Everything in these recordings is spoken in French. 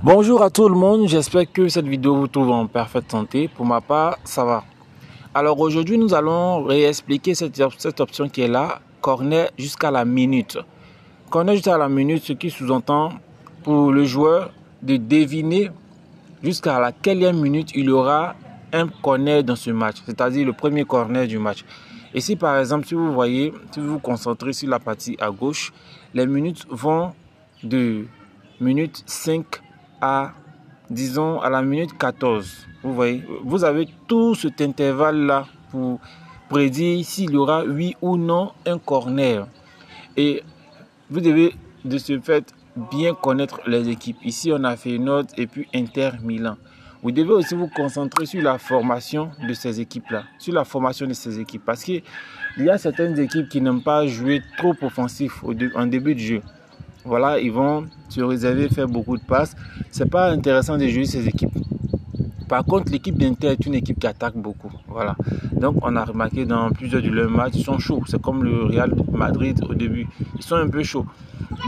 Bonjour à tout le monde, j'espère que cette vidéo vous trouve en parfaite santé. Pour ma part, ça va. Alors aujourd'hui, nous allons réexpliquer cette option qui est là, corner jusqu'à la minute. Corner jusqu'à la minute, ce qui sous-entend pour le joueur de deviner jusqu'à laquelle minute il y aura un corner dans ce match, c'est-à-dire le premier corner du match. Ici par exemple, si vous voyez, si vous vous concentrez sur la partie à gauche, les minutes vont de minute 5 à, disons, à la minute 14. Vous voyez, vous avez tout cet intervalle-là pour prédire s'il y aura oui ou non un corner. Et vous devez de ce fait bien connaître les équipes. Ici, on a Feyenoord et puis Inter Milan. Vous devez aussi vous concentrer sur la formation de ces équipes-là, parce qu'il y a certaines équipes qui n'aiment pas jouer trop offensif en début de jeu. Voilà, ils vont se réserver, faire beaucoup de passes. C'est pas intéressant de jouer ces équipes. Par contre, l'équipe d'Inter est une équipe qui attaque beaucoup. Voilà. Donc, on a remarqué dans plusieurs de leurs matchs, ils sont chauds. C'est comme le Real Madrid au début. Ils sont un peu chauds.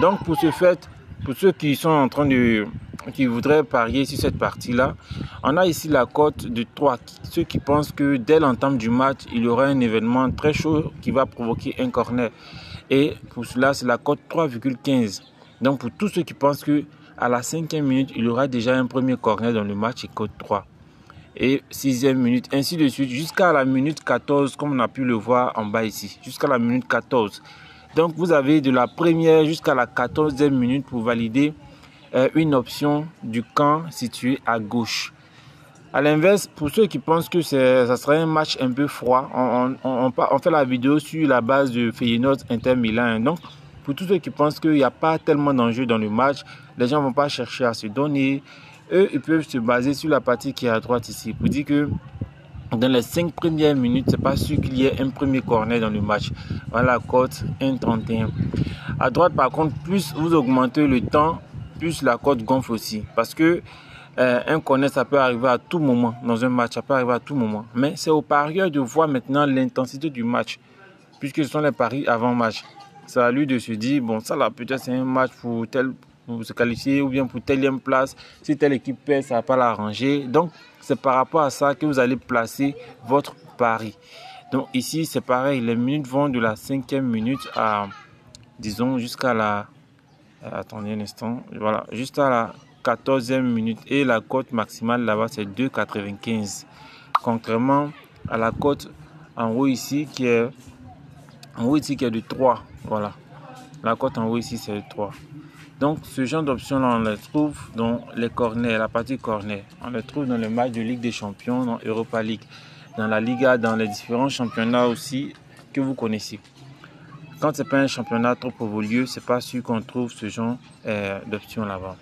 Donc, pour ce fait, pour ceux qui sont qui voudraient parier sur cette partie-là, on a ici la cote de 3. Ceux qui pensent que dès l'entame du match, il y aura un événement très chaud qui va provoquer un corner. Et pour cela, c'est la cote 3,15. Donc, pour tous ceux qui pensent qu'à la 5e minute, il y aura déjà un premier corner dans le match, et cote 3. Et 6e minute, ainsi de suite, jusqu'à la minute 14, comme on a pu le voir en bas ici, jusqu'à la minute 14. Donc, vous avez de la première jusqu'à la 14e minute pour valider une option du camp situé à gauche. A l'inverse, pour ceux qui pensent que ça serait un match un peu froid, on fait la vidéo sur la base de Feyenoord Inter Milan. Donc, pour tous ceux qui pensent qu'il n'y a pas tellement d'enjeux dans le match, les gens ne vont pas chercher à se donner. Eux, ils peuvent se baser sur la partie qui est à droite ici. Pour dire que dans les 5 premières minutes, c'est pas sûr qu'il y ait un premier corner dans le match. Voilà la cote 1,31. À droite, par contre, plus vous augmentez le temps, plus la cote gonfle aussi. Parce que un corner, ça peut arriver à tout moment dans un match, ça peut arriver à tout moment. Mais c'est aux parieurs de voir maintenant l'intensité du match, puisque ce sont les paris avant match. C'est à lui de se dire, bon, ça là, peut-être c'est un match pour se qualifier ou bien pour telle place. Si telle équipe perd, ça ne va pas l'arranger. Donc, c'est par rapport à ça que vous allez placer votre pari. Donc, ici, c'est pareil. Les minutes vont de la 5e minute à, disons, jusqu'à la... attendez un instant. Voilà, jusqu'à la 14e minute. Et la cote maximale là-bas, c'est 2,95. Contrairement à la cote en haut ici, qui est de 3. Voilà. La cote en haut ici, c'est de 3. Donc, ce genre d'options-là, on les trouve dans les corners, la partie corner. On les trouve dans les matchs de Ligue des Champions, dans Europa League, dans la Liga, dans les différents championnats aussi que vous connaissez. Quand ce n'est pas un championnat trop évolué, ce n'est pas sûr qu'on trouve ce genre d'options là-bas.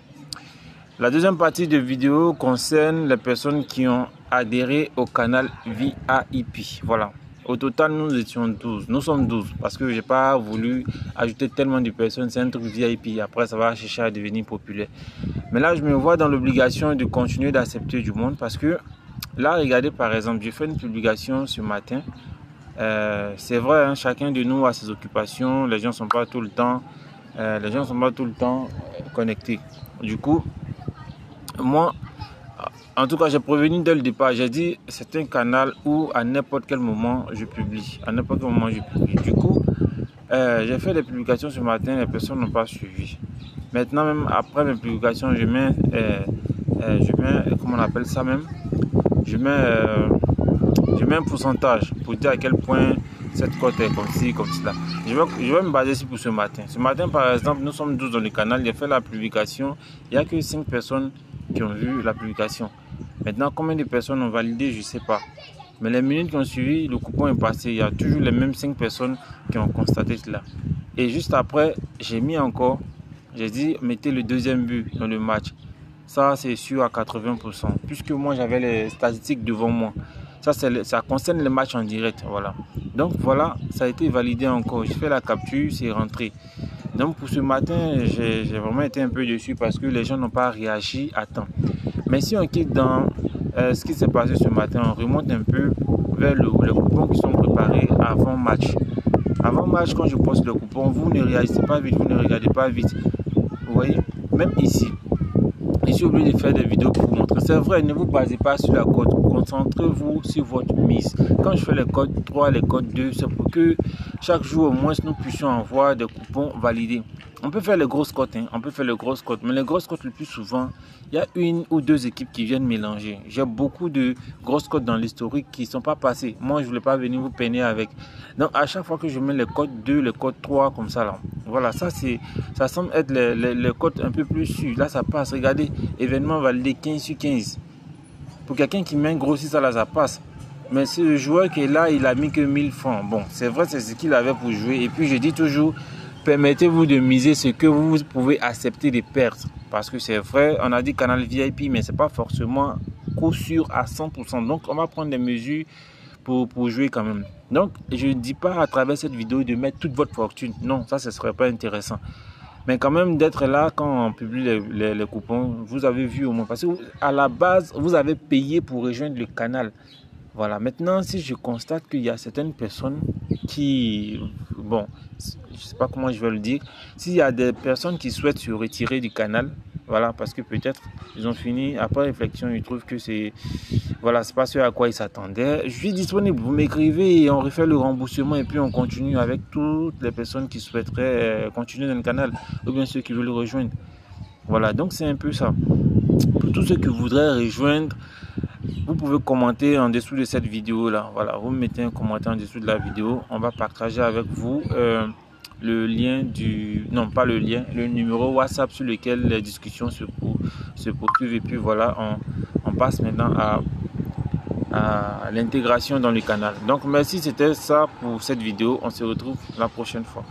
La deuxième partie de vidéo concerne les personnes qui ont adhéré au canal VIP. Voilà. Au total, nous étions 12. Nous sommes 12 parce que je n'ai pas voulu ajouter tellement de personnes. C'est un truc VIP. Après, ça va chercher à devenir populaire. Mais là, je me vois dans l'obligation de continuer d'accepter du monde parce que là, regardez par exemple, j'ai fait une publication ce matin. C'est vrai, hein, chacun de nous a ses occupations. Les gens ne sont pas tout le temps, connectés. Du coup, moi, en tout cas, j'ai prévenu dès le départ. J'ai dit c'est un canal où à n'importe quel moment je publie. Du coup, j'ai fait des publications ce matin, les personnes n'ont pas suivi. Maintenant, même après mes publications, je mets comment on appelle ça même? Je mets un pourcentage pour dire à quel point cette cote est comme ci, comme cela. Je vais me baser ici pour ce matin. Ce matin, par exemple, nous sommes 12 dans le canal. J'ai fait la publication. Il n'y a que 5 personnes qui ont vu la publication. Maintenant, combien de personnes ont validé, je ne sais pas. Mais les minutes qui ont suivi, le coupon est passé. Il y a toujours les mêmes 5 personnes qui ont constaté cela. Et juste après, j'ai dit, mettez le deuxième but dans le match. Ça, c'est sûr à 80%. Puisque moi, j'avais les statistiques devant moi. Ça concerne les matchs en direct. Voilà. Donc, voilà, ça a été validé encore. J'ai fait la capture, c'est rentré. Donc, pour ce matin, j'ai vraiment été un peu déçu parce que les gens n'ont pas réagi à temps. Mais si on quitte dans ce qui s'est passé ce matin, on remonte un peu vers les coupons qui sont préparés avant match. Avant match, quand je poste le coupon, vous ne réagissez pas vite, vous ne regardez pas vite. Vous voyez, même ici suis obligé de faire des vidéos pour vous montrer. C'est vrai, ne vous basez pas sur la cote. Concentrez-vous sur votre mise. Quand je fais les codes 3, les codes 2, c'est pour que chaque jour au moins nous puissions avoir des coupons validés. On peut faire les grosses cotes, hein. On peut faire les grosses cotes, mais les grosses cotes le plus souvent, il y a une ou deux équipes qui viennent mélanger. J'ai beaucoup de grosses cotes dans l'historique qui ne sont pas passées. Moi, je ne voulais pas venir vous peiner avec. Donc, à chaque fois que je mets les codes 2, les codes 3, comme ça, là. Voilà, ça semble être les cotes un peu plus sûrs. Là, ça passe. Regardez, événement validé 15 sur 15. Pour quelqu'un qui met grossi, ça, là, ça passe. Mais ce joueur qui est là, il a mis que 1000 francs. Bon, c'est vrai, c'est ce qu'il avait pour jouer. Et puis, je dis toujours, permettez-vous de miser ce que vous pouvez accepter de perdre. Parce que c'est vrai, on a dit canal VIP, mais ce n'est pas forcément coup sûr à 100%. Donc, on va prendre des mesures pour jouer quand même. Donc, je ne dis pas à travers cette vidéo de mettre toute votre fortune. Non, ça, ce ne serait pas intéressant. Mais quand même d'être là quand on publie les coupons, vous avez vu au moins. Parce qu'à la base, vous avez payé pour rejoindre le canal. Voilà, maintenant, si je constate qu'il y a certaines personnes qui, bon, je ne sais pas comment je vais le dire, s'il y a des personnes qui souhaitent se retirer du canal, voilà, parce que peut-être ils ont fini, après réflexion, ils trouvent que c'est, voilà, c'est pas ce à quoi ils s'attendaient. Je suis disponible, vous m'écrivez et on refait le remboursement et puis on continue avec toutes les personnes qui souhaiteraient continuer dans le canal, ou bien ceux qui veulent le rejoindre. Voilà, donc c'est un peu ça. Pour tous ceux qui voudraient rejoindre, vous pouvez commenter en dessous de cette vidéo là. Voilà, vous mettez un commentaire en dessous de la vidéo. On va partager avec vous le lien du... Non, pas le lien, le numéro WhatsApp sur lequel les discussions se poursuivent. Et puis voilà, on passe maintenant à l'intégration dans le canal. Donc merci, c'était ça pour cette vidéo. On se retrouve la prochaine fois.